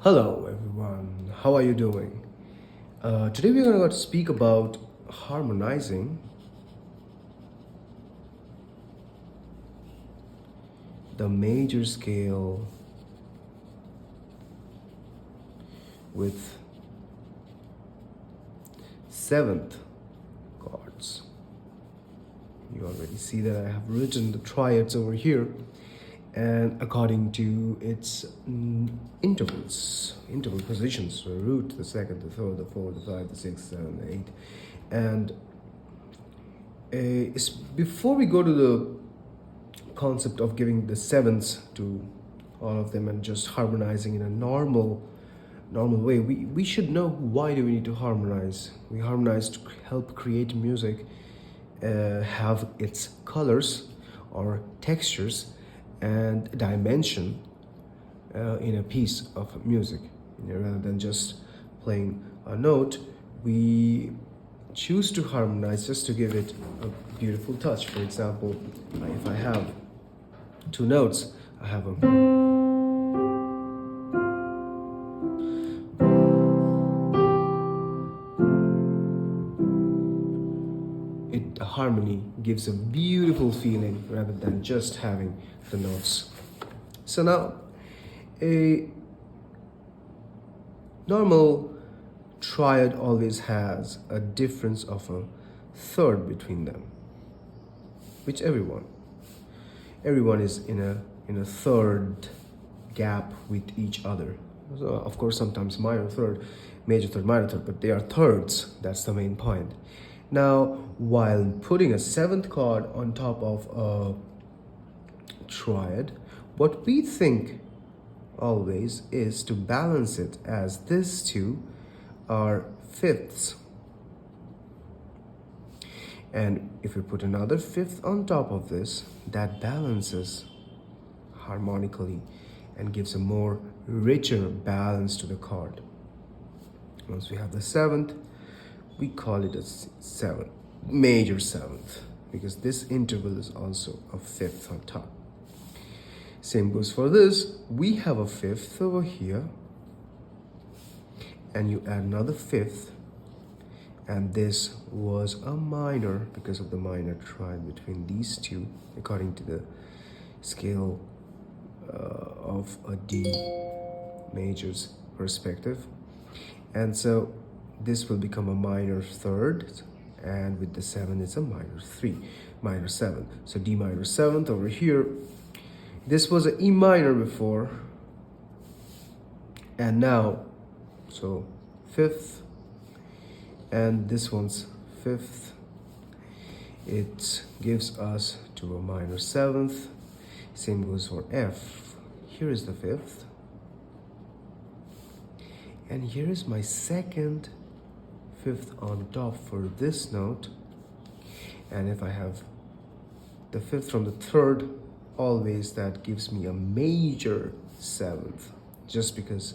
Hello everyone, how are you doing? Today we're going to speak about harmonizing the major scale with seventh chords. You already see that I have written the triads over here and according to its interval positions, the root, the second, the third, the fourth, the fifth, the sixth, seventh, the eighth. And before we go to the concept of giving the sevenths to all of them and just harmonizing in a normal way, we should know why do we need to harmonize. We harmonize to help create music have its colors or textures and dimension in a piece of music. Rather than just playing a note, we choose to harmonize just to give it a beautiful touch. For example, if I have two notes, I have a the harmony gives a beautiful feeling rather than just having the notes. So now, a normal triad always has a difference of a third between them, which everyone is in a third gap with each other. So of course sometimes minor third, major third, minor third, but they are thirds. That's the main point. Now, while putting a seventh chord on top of a triad, what we think always is to balance it, as these two are fifths. And if we put another fifth on top of this, that balances harmonically and gives a more richer balance to the chord. Once we have the seventh, we call it a seventh, major seventh, because this interval is also a fifth on top. Same goes for this. We have a fifth over here, and you add another fifth, and this was a minor because of the minor triad between these two, according to the scale of a D major's perspective. And so this will become a minor third, and with the seven it's a minor three, minor seven. So D minor seventh over here. This was an E minor before, and now, so fifth, and this one's fifth. It gives us to a minor seventh. Same goes for F. Here is the fifth, and here is my second fifth on top for this note. And if I have the fifth from the third, always that gives me a major seventh. Just because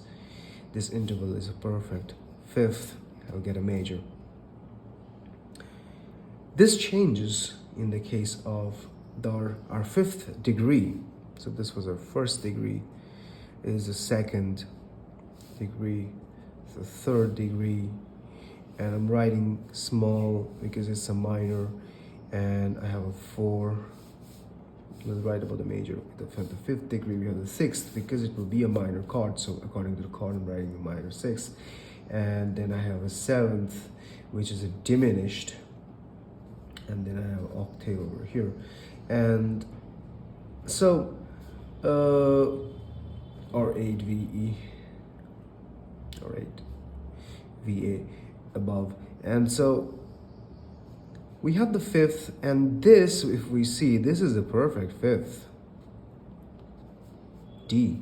this interval is a perfect fifth, I'll get a major. This changes in the case of our fifth degree. So this was our first degree, is the second degree, the third degree, and I'm writing small because it's a minor, and I have a 4. Let's write about the major. The fifth degree, we have the sixth because it will be a minor chord. So according to the chord, I'm writing a minor sixth, and then I have a seventh, which is a diminished, and then I have an octave over here, and so or 8 VE or 8 VA above. And so we have the fifth, and this, if we see, this is a perfect fifth, D.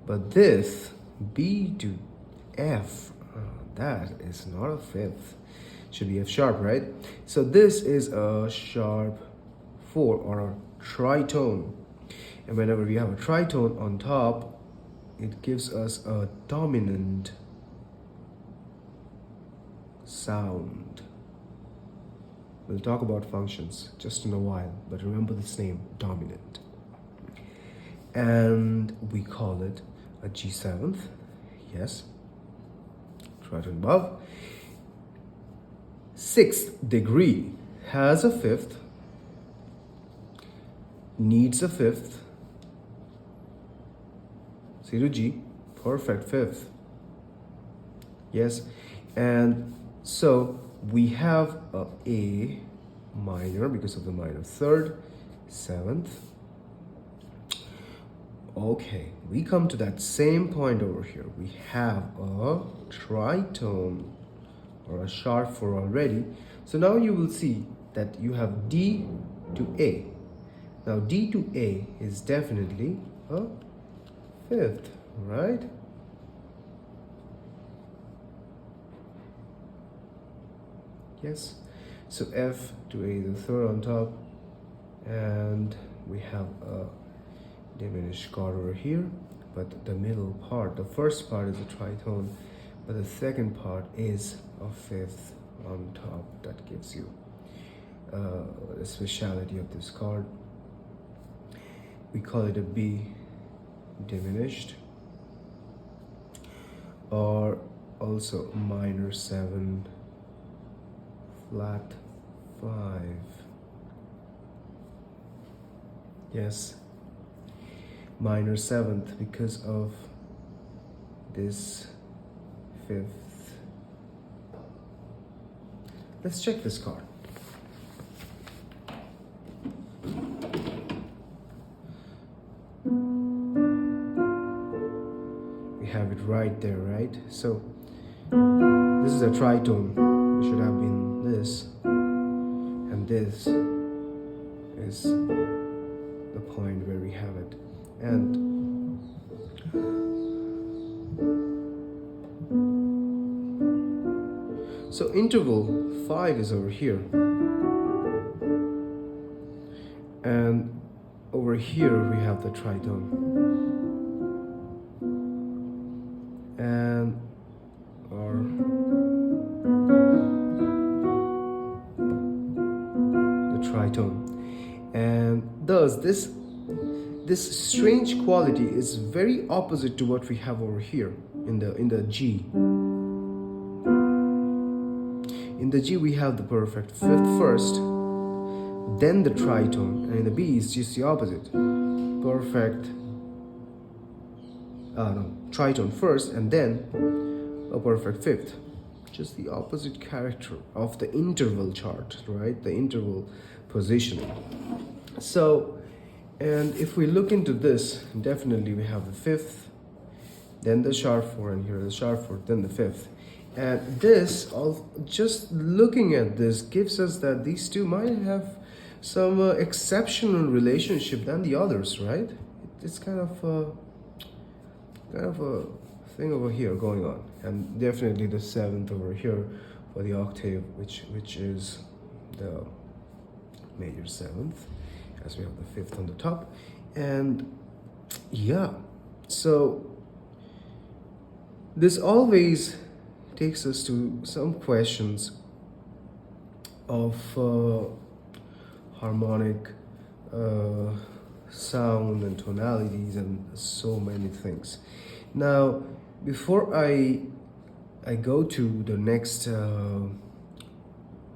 But this, B to F, that is not a fifth. Should be F sharp, right? So this is a sharp 4 or a tritone. And whenever we have a tritone on top, it gives us a dominant sound. We'll talk about functions just in a while, but remember this name, dominant. And we call it a G7th. Yes, tritone above. Sixth degree has a fifth, needs a fifth, C to G, perfect fifth. Yes, and so we have a A minor because of the minor third, seventh. Okay, we come to that same point over here. We have a tritone or a sharp 4 already. So now you will see that you have D to A. Now D to A is definitely a fifth, right? Yes. So F to A, the third on top, and we have a diminished chord over here, but the middle part, the first part is a tritone, but the second part is a fifth on top. That gives you the speciality of this chord. We call it a B diminished, or also minor 7 flat 5. Yes, minor 7th because of this fifth. Let's check this chord. We have it right there, right? So this is a tritone. It should have been this, and this is the point where we have it. And so interval 5 is over here, and over here we have the tritone, and our the tritone, and thus this strange quality is very opposite to what we have over here in the G. In the G we have the perfect fifth first, then the tritone, and in the B is just the opposite. Perfect tritone first and then a perfect fifth. Just the opposite character of the interval chart, right? The interval positioning. So, and if we look into this, definitely we have the fifth, then the sharp 4, and here the sharp 4, then the fifth. And this, just looking at this, gives us that these two might have some exceptional relationship than the others, right? It's kind of a thing over here going on, and definitely the 7th over here for the octave, which is the major 7th, as we have the 5th on the top. And yeah, so this always takes us to some questions of harmonic sound and tonalities and so many things. Now, before I go to the next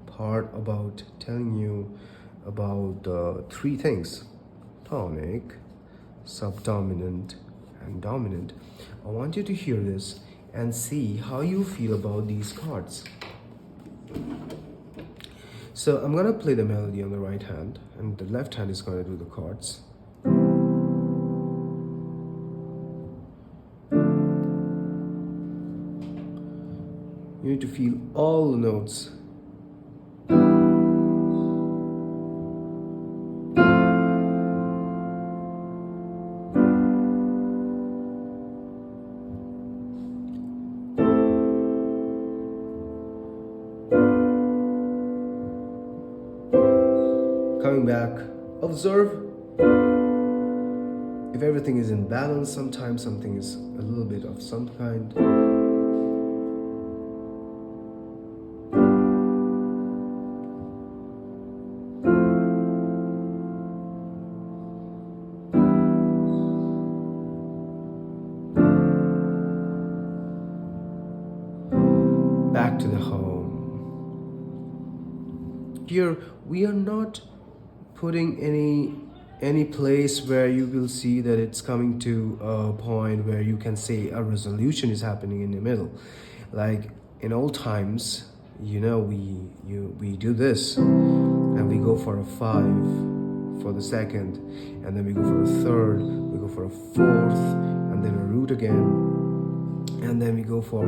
part about telling you about 3 things: tonic, subdominant, and dominant, I want you to hear this and see how you feel about these chords. So I'm gonna play the melody on the right hand, and the left hand is gonna do the chords. You need to feel all the notes. Coming back, observe if everything is in balance. Sometimes something is a little bit of some kind. here we are not putting any place where you will see that it's coming to a point where you can say a resolution is happening in the middle. Like in old times, you know, we do this and we go for a 5 for the second, and then we go for a third, we go for a fourth, and then a root again, and then we go for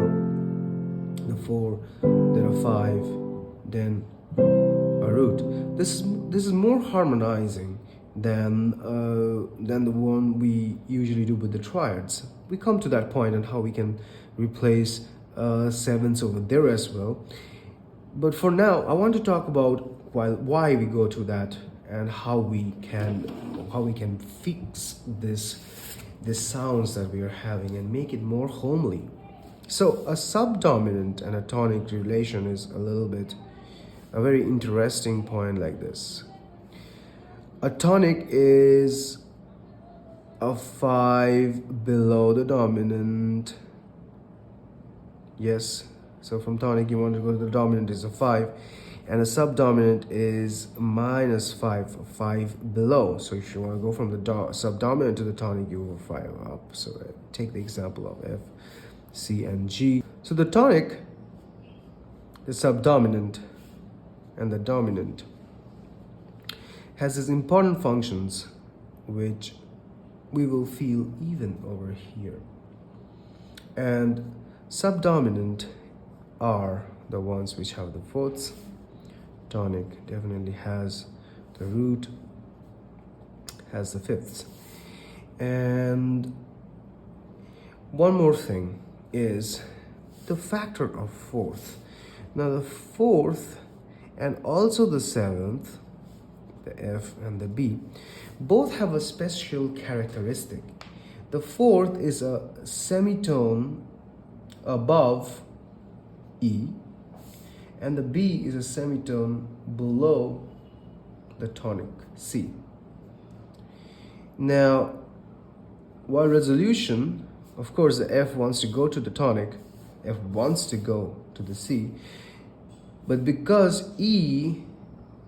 the 4, then a 5, then a root. This is more harmonizing than the one we usually do with the triads. We come to that point and how we can replace sevenths over there as well. But for now, I want to talk about why we go to that and how we can fix this sounds that we are having and make it more homely. So a subdominant and a tonic relation is a very interesting point like this. A tonic is a 5 below the dominant. Yes, so from tonic you want to go to the dominant is a 5, and a subdominant is -5, 5 below. So if you want to go from the subdominant to the tonic, you go 5 up. So take the example of F, C, and G. So the tonic, the subdominant, and the dominant has its important functions, which we will feel even over here. And subdominant are the ones which have the fourths. Tonic definitely has the root, has the fifths. And one more thing is the factor of fourth. Now the fourth and also the seventh, the F and the B, both have a special characteristic. The fourth is a semitone above E, and the B is a semitone below the tonic C. Now, while resolution, of course, the F wants to go to the tonic, F wants to go to the C, but because E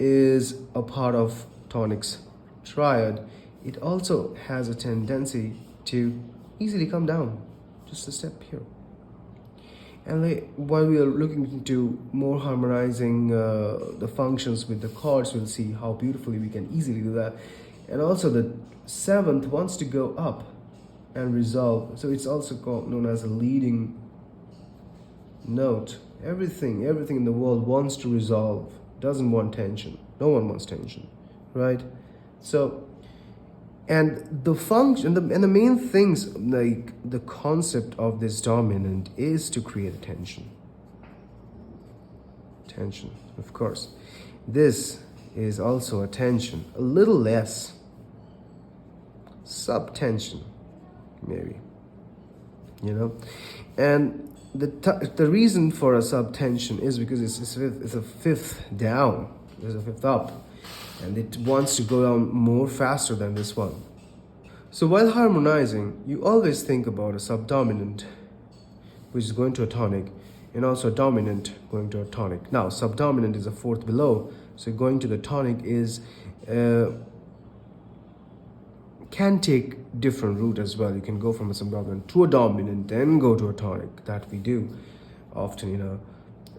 is a part of tonic's triad, it also has a tendency to easily come down just a step here. And while we are looking into more harmonizing the functions with the chords, we'll see how beautifully we can easily do that. And also the seventh wants to go up and resolve. So it's also known as a leading note. Everything in the world wants to resolve, doesn't want tension. No one wants tension, right? So, and the function and the main things, like the concept of this dominant, is to create a tension. Tension, of course. This is also a tension, a little less. Subtension, maybe. You know, and the reason for a subtension is because it's a fifth down. There's a fifth up, and it wants to go down more faster than this one. So while harmonizing, you always think about a subdominant, which is going to a tonic, and also a dominant going to a tonic. Now, subdominant is a fourth below, so going to the tonic is can take different route as well. You can go from a subdominant to a dominant, then go to a tonic. That we do often in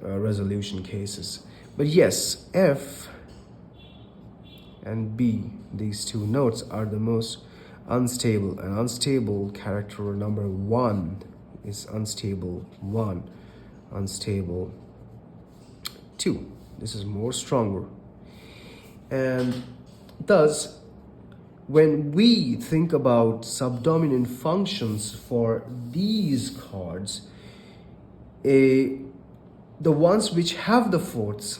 resolution cases. But yes, F and B, these two notes, are the most unstable. And unstable character number 1 is unstable 1, unstable 2. This is more stronger. And thus, when we think about subdominant functions for these chords, the ones which have the fourths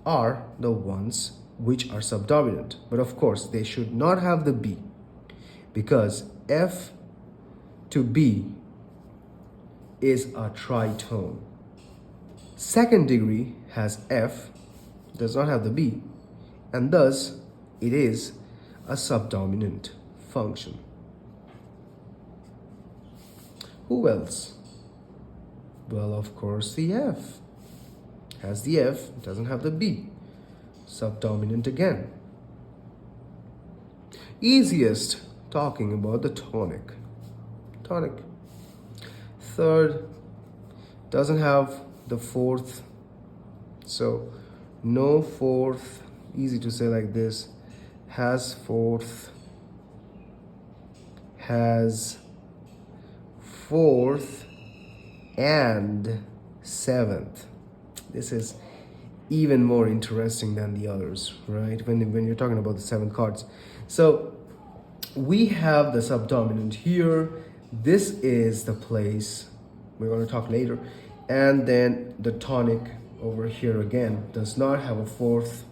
are the ones which are subdominant. But of course, they should not have the B, because F to B is a tritone. Second degree has F, does not have the B, and thus it is a subdominant function. Who else? Well, of course, the F has the F, doesn't have the B. subdominant again. Easiest, talking about the tonic. Tonic. Third, doesn't have the fourth, so no fourth, easy to say like this, has fourth, has fourth and seventh. This is even more interesting than the others, right? When you're talking about the 7 chords. So we have the subdominant here. This is the place we're going to talk later. And then the tonic over here again does not have a fourth.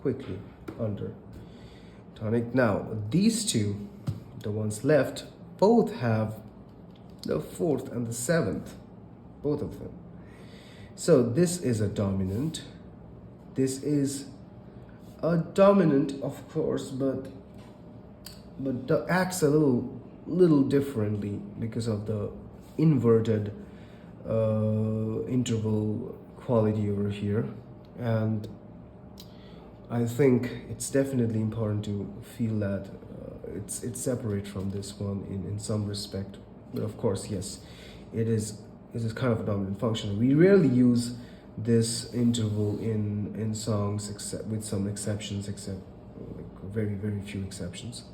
Quickly under tonic. Now these two, the ones left, both have the fourth and the seventh, both of them. So this is a dominant. This is a dominant, of course, but acts a little differently because of the inverted interval quality over here. And I think it's definitely important to feel that it's separate from this one in some respect. But of course, yes, it is kind of a dominant function. We rarely use this interval in songs, except with some exceptions, except like very few exceptions.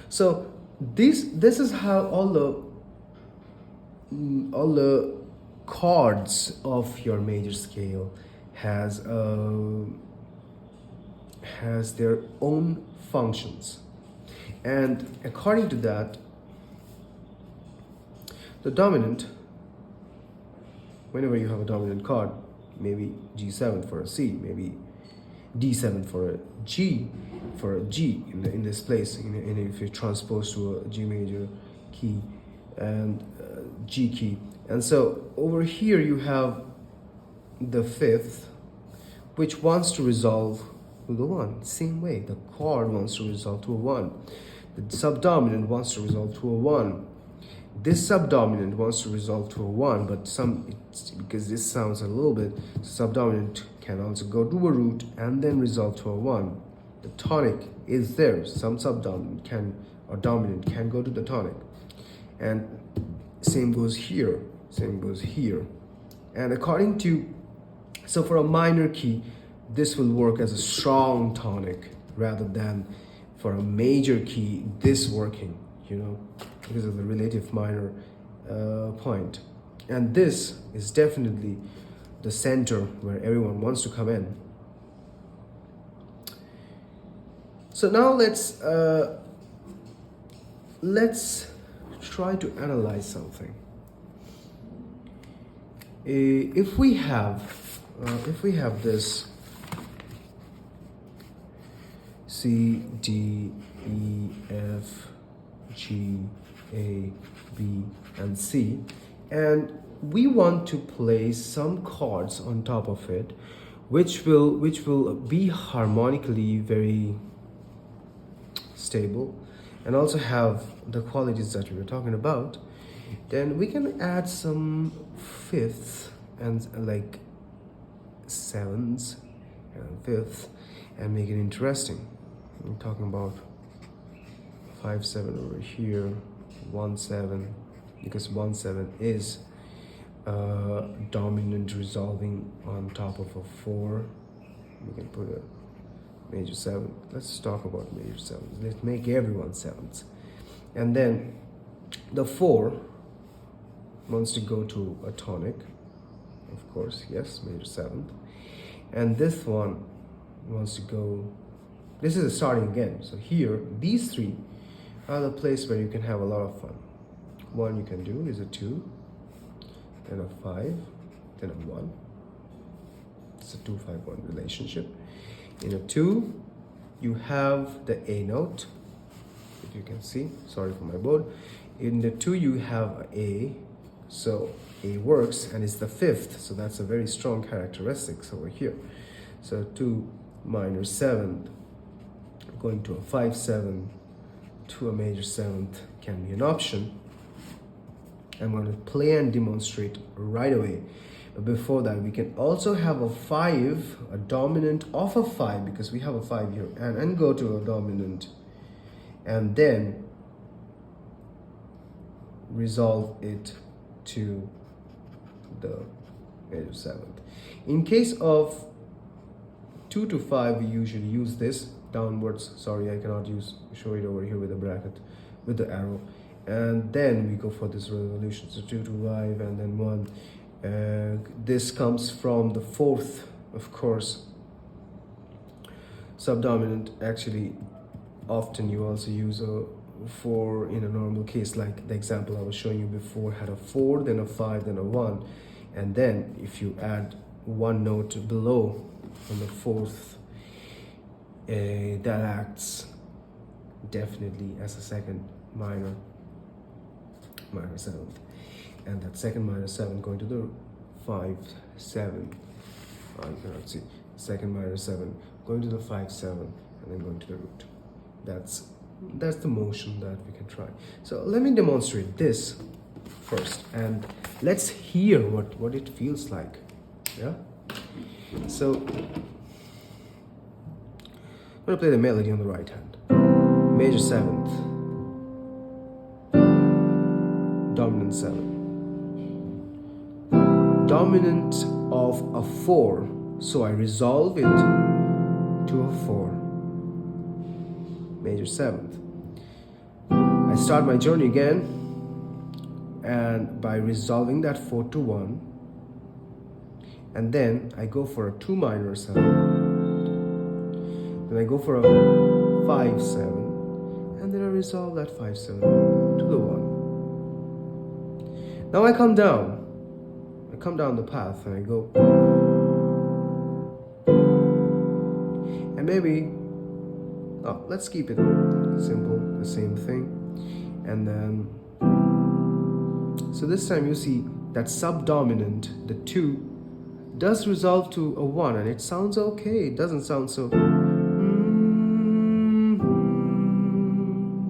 So this is how all the chords of your major scale has their own functions, and according to that, the dominant, whenever you have a dominant chord, maybe G7 for a C, maybe D7 for a G, in this place, if you transpose to a G major key and G key. And so over here you have the fifth, which wants to resolve to the 1. Same way, the chord wants to resolve to a 1. The subdominant wants to resolve to a 1. This subdominant wants to resolve to a 1, but because this sounds a little bit, subdominant can also go to a root and then resolve to a 1. The tonic is there. Some subdominant or dominant can go to the tonic. And same goes here, same goes here. And according to, so for a minor key, this will work as a strong tonic rather than for a major key, this working, because of the relative minor point. And this is definitely the center where everyone wants to come in. So now let's try to analyze something. If we have this C, D, E, F, G, A, B, and C, and we want to place some chords on top of it, which will be harmonically very stable and also have the qualities that we were talking about, then we can add some fifths and like sevenths and fifths and make it interesting. I'm talking about 5/7 over here, 1/7, because 1/7 is dominant resolving on top of a 4. We can put a major 7. Let's talk about major 7s. Let's make everyone 7s. And then the 4 wants to go to a tonic, of course, yes, major 7th. And this one wants to go, this is a starting again. So here, these 3 are the place where you can have a lot of fun. One you can do is a 2, then a 5, then a 1. It's a 2-5-1 relationship. In a 2, you have the A note, if you can see, sorry for my board. In the 2, you have A, so A works, and it's the 5th, so that's a very strong characteristics over here. So 2 minor 7th, going to a 5/7 to a major 7th can be an option. I'm going to play and demonstrate right away. before that we can also have a 5, a dominant of a 5, because we have a 5 here, and go to a dominant, and then resolve it to the major 7th. In case of 2 to 5, we usually use this downwards. Sorry, I cannot show it over here with a bracket, with the arrow. And then we go for this resolution. So 2 to 5 and then 1. This comes from the 4th, of course. Subdominant, actually, often you also use a 4 in a normal case, like the example I was showing you before had a 4, then a 5, then a 1. And then if you add one note below on the 4th, that acts definitely as a second minor 7th, and that second minor 7 going to the 5 7. I cannot see. Second minor 7 going to the 5 7, and then going to the root. That's the motion that we can try. So let me demonstrate this first, and let's hear what it feels like. Yeah. So I'm gonna play the melody on the right hand. Major 7th, dominant 7, dominant of a 4, so I resolve it to a 4, major 7th. I start my journey again, and by resolving that 4 to 1, and then I go for a 2 minor 7, then I go for a 5 7, and then I resolve that 5 7 to the 1. Now I come down the path, and I go, and maybe, let's keep it simple, the same thing. And then, so this time you see that subdominant, the 2, does resolve to a 1, and it sounds okay. It doesn't sound so,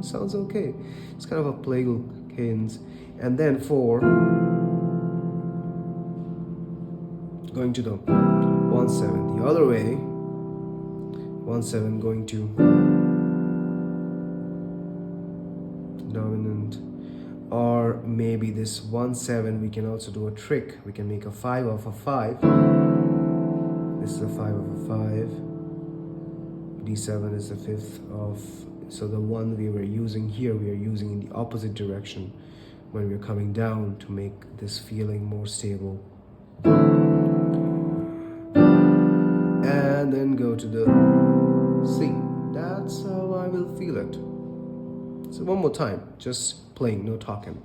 sounds okay. It's kind of a plagal cadence. And then 4, going to the 1 7 the other way, 1 7 going to dominant, or maybe this 1 7 we can also do a trick. We can make a 5 of a 5. This is a 5 of a 5. D7 is the 5th of, so the one we were using here, we are using in the opposite direction when we're coming down to make this feeling more stable. And then go to the C. That's how I will feel it. So one more time, just playing, no talking.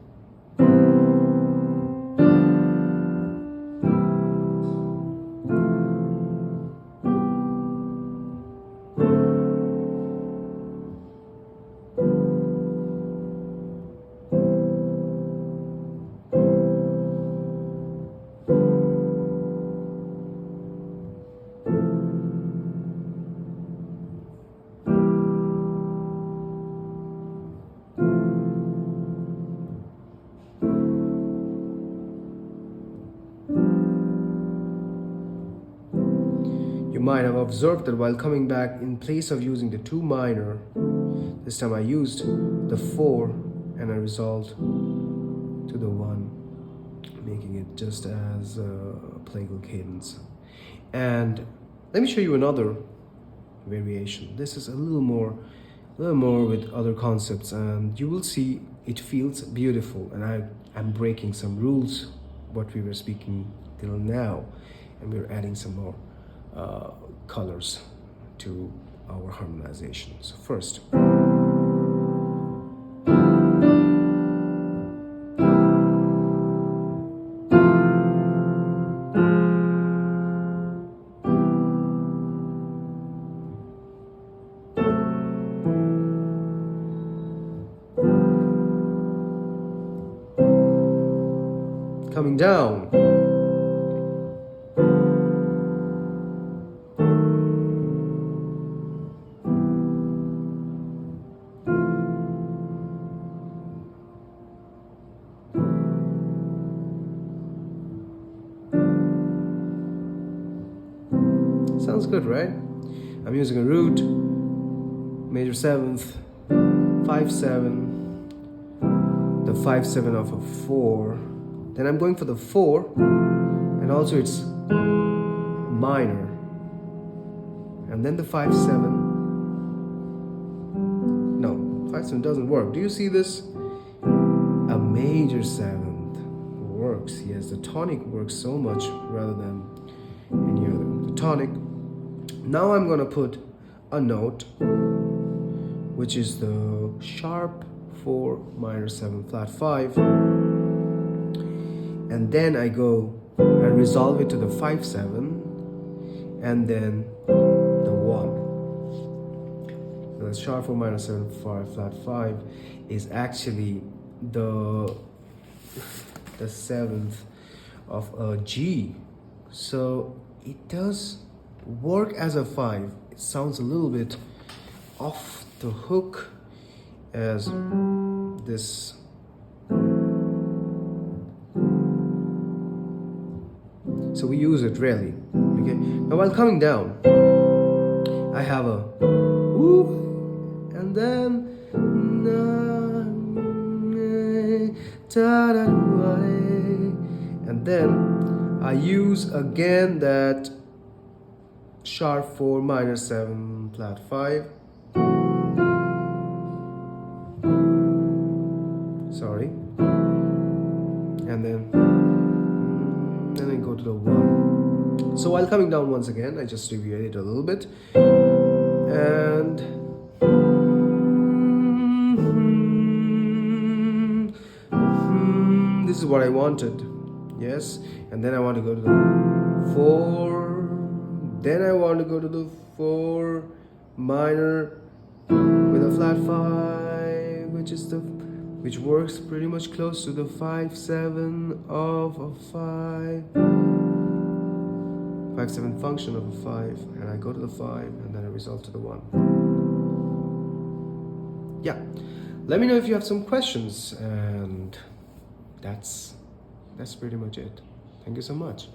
You might have observed that while coming back, in place of using the 2 minor, this time I used the 4 and I resolved to the 1, making it just as a plagal cadence. And let me show you another variation. This is a little more with other concepts, and you will see it feels beautiful. And I'm breaking some rules, what we were speaking till now, and we're adding some more colors to our harmonization. So first, coming down, Sounds good, right? I'm using a root, major 7th, 5/7, the 5/7 of a 4. Then I'm going for the 4, and also it's minor. And then the 5/7. No, 5/7 doesn't work. Do you see this? A major 7th works. Yes, the tonic works so much rather than any other. The tonic. Now I'm gonna put a note, which is the sharp 4 minor 7 flat 5, and then I go and resolve it to the 5/7, and then the 1. The sharp 4 minor 7 flat 5 is actually the 7th of a G, so it does work as a 5. It sounds a little bit off the hook as this. So we use it rarely. Okay. Now while coming down, I have a woo, and then and then I use again that sharp 4 minor 7 flat 5. Sorry. And then I go to the 1. So while coming down once again, I just review it a little bit. And this is what I wanted. Yes. And then I want to go to the 4. Then I want to go to the 4 minor with a flat 5, which works pretty much close to the 5/7 of a 5. 5/7 function of a 5, and I go to the 5, and then I resolve to the 1. Yeah, let me know if you have some questions, and that's pretty much it. Thank you so much.